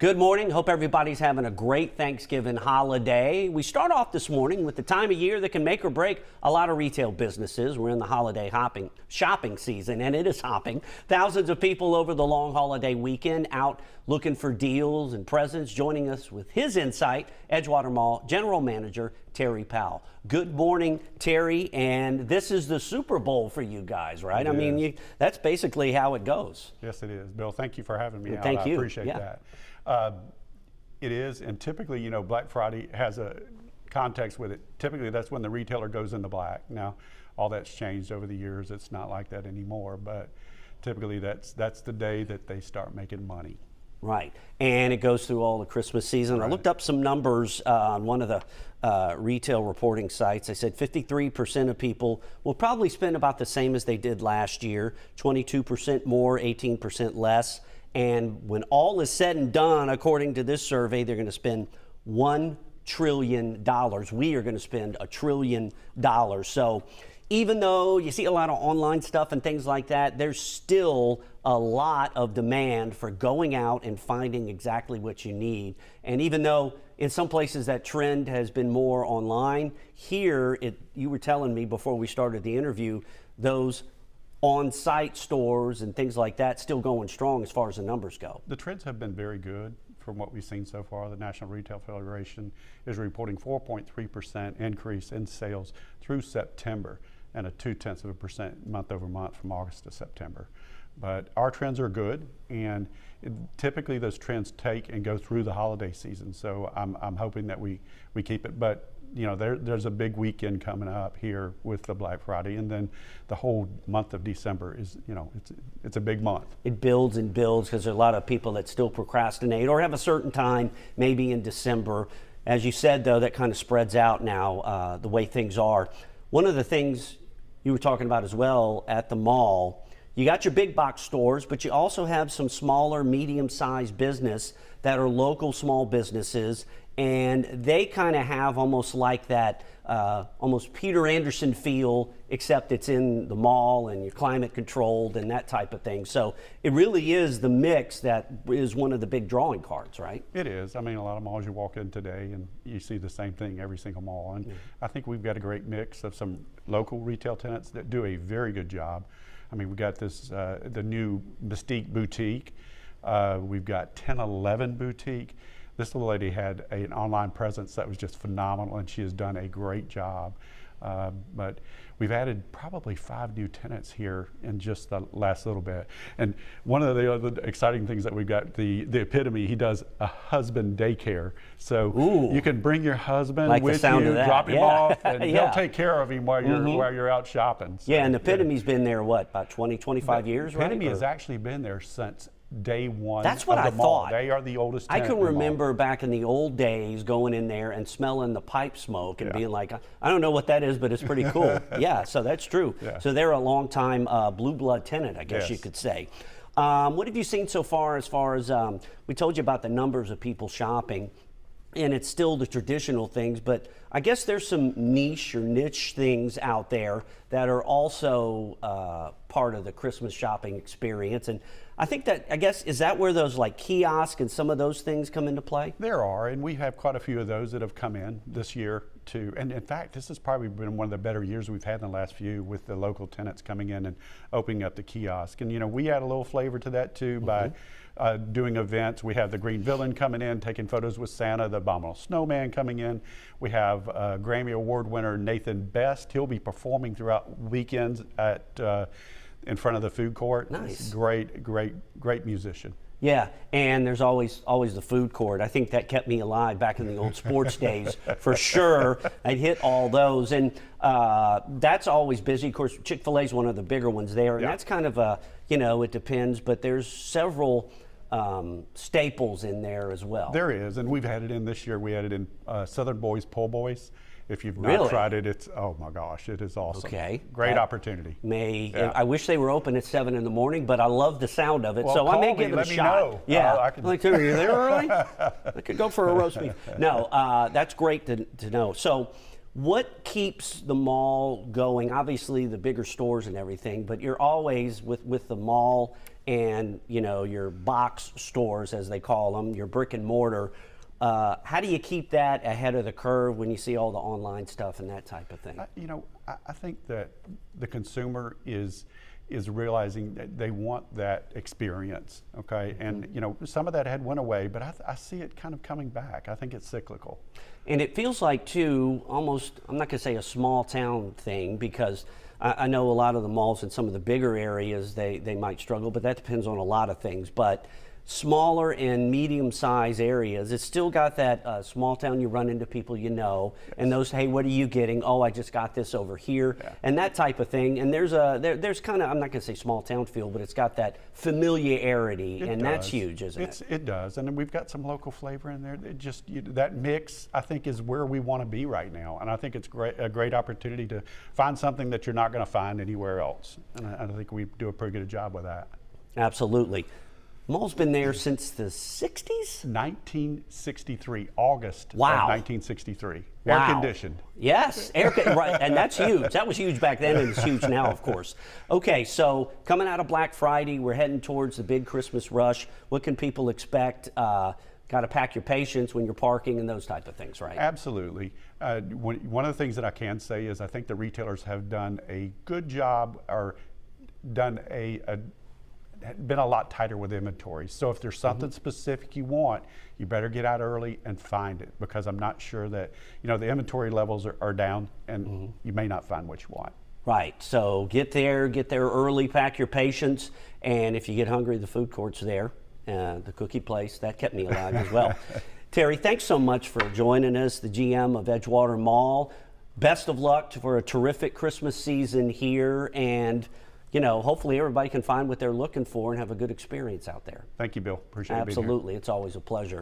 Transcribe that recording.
Good morning. Hope everybody's having a great Thanksgiving holiday. We start off this morning with the time of year that can make or break a lot of retail businesses. We're in the holiday shopping season, and it is hopping. Thousands of people over the long holiday weekend out looking for deals and presents. Joining us with his insight, Edgewater Mall General Manager Terry Powell. Good morning, Terry. And this is the Super Bowl for you guys, right? I mean, that's basically how it goes. Yes, it is. Bill, thank you for having me out. Thank you. I appreciate that. It is, and typically, you know, Black Friday has a context with it. Typically, that's when the retailer goes into black. Now, all that's changed over the years. It's not like that anymore, but typically that's the day that they start making money. Right, and it goes through all the Christmas season. Right. I looked up some numbers on one of the retail reporting sites. They said 53% of people will probably spend about the same as they did last year, 22% more, 18% less. And when all is said and done, according to this survey, they're going to spend $1 trillion. We are going to spend $1 trillion. So even though you see a lot of online stuff and things like that, there's still a lot of demand for going out and finding exactly what you need. And even though in some places that trend has been more online, here, you were telling me before we started the interview, those on-site stores and things like that still going strong as far as the numbers go. The trends have been very good from what we've seen so far. The National Retail Federation is reporting 4.3% increase in sales through September and a 0.2% month over month from August to September. But our trends are good, and typically those trends take and go through the holiday season. So I'm hoping that we keep it. But you know, there's a big weekend coming up here with the Black Friday, and then the whole month of December is, you know, it's a big month. It builds and builds because there's a lot of people that still procrastinate or have a certain time, maybe in December. As you said, though, that kind of spreads out now, the way things are. One of the things you were talking about as well at the mall, you got your big box stores, but you also have some smaller, medium-sized business that are local small businesses, and they kind of have almost like that almost Peter Anderson feel, except it's in the mall and you're climate controlled and that type of thing. So it really is the mix that is one of the big drawing cards, right? It is. I mean, a lot of malls you walk in today and you see the same thing every single mall. And I think we've got a great mix of some local retail tenants that do a very good job. I mean, we got this, the new Mystique Boutique. We've got 1011 Boutique. This little lady had an online presence that was just phenomenal, and she has done a great job. But we've added probably 5 new tenants here in just the last little bit. And one of the other exciting things that we've got, the epitome, he does a husband daycare. So you can bring your husband like with you, drop him off, and he'll take care of him while you're out shopping. So, yeah, and the epitomy's been there, what, about 20, 25 years, right? Epitome has actually been there since day one. That's what of I the mall. thought. They are the oldest I tenant can in the mall. remember back in the old days going in there and smelling the pipe smoke and being like, I don't know what that is, but it's pretty cool. Yeah, so that's true. Yeah. So they're a long time blue blood tenant, I guess you could say. What have you seen so far as we told you about the numbers of people shopping, and it's still the traditional things, but I guess there's some niche things out there that are also part of the Christmas shopping experience. And I think is that where those like kiosks and some of those things come into play? There are, and we have quite a few of those that have come in this year too. And in fact, this has probably been one of the better years we've had in the last few, with the local tenants coming in and opening up the kiosk. And you know, we add a little flavor to that too by doing events. We have the Green Villain coming in, taking photos with Santa, the Abominable Snowman coming in. We have Grammy Award winner Nathan Best. He'll be performing throughout weekends in front of the food court. Nice. Great musician. Yeah, and there's always the food court. I think that kept me alive back in the old sports days, for sure. I'd hit all those, and that's always busy. Of course, Chick-fil-A is one of the bigger ones there, and that's kind of a, you know, it depends, but there's several staples in there as well. There is, and we've had it in this year. We had it in Southern Boys Po' Boys. If you've not tried it, it's, oh my gosh, it is awesome. Okay. Great opportunity. I wish they were open at 7 in the morning, but I love the sound of it, well, so I may give it a shot. Know. Yeah. Like, are you there early? I could go for a roast beef. No, that's great to know. So What keeps the mall going? Obviously, the bigger stores and everything, but you're always with the mall and your box stores, as they call them, your brick and mortar. How do you keep that ahead of the curve when you see all the online stuff and that type of thing? I think that the consumer is realizing that they want that experience, okay? And some of that had went away, but I see it kind of coming back. I think it's cyclical. And it feels like, too, almost, I'm not going to say a small town thing, because I know a lot of the malls in some of the bigger areas, they might struggle, but that depends on a lot of things. But smaller and medium-sized areas, it's still got that small town, you run into people and those, hey, what are you getting? Oh, I just got this over here, and that type of thing. And there's kind of, I'm not going to say small town feel, but it's got that familiarity, that's huge, isn't it? It does, and then we've got some local flavor in there. That mix, I think, is where we want to be right now, and I think it's a great opportunity to find something that you're not going to find anywhere else, and I think we do a pretty good job with that. Absolutely. Mall's been there since the 60s? 1963, August of 1963. Wow. Air conditioned. Yes, right, and that's huge. That was huge back then, and it's huge now, of course. Okay, so coming out of Black Friday, we're heading towards the big Christmas rush. What can people expect? Got to pack your patience when you're parking and those type of things, right? Absolutely. One of the things that I can say is I think the retailers have done a good job, or done been a lot tighter with inventory. So if there's something specific you want, you better get out early and find it, because I'm not sure that, the inventory levels are down, and you may not find what you want. Right, so get there early, pack your patience, and if you get hungry, the food court's there. The cookie place, that kept me alive as well. Terry, thanks so much for joining us, the GM of Edgewater Mall. Best of luck for a terrific Christmas season here, and hopefully everybody can find what they're looking for and have a good experience out there. Thank you, Bill. Appreciate it being here. Absolutely. It's always a pleasure.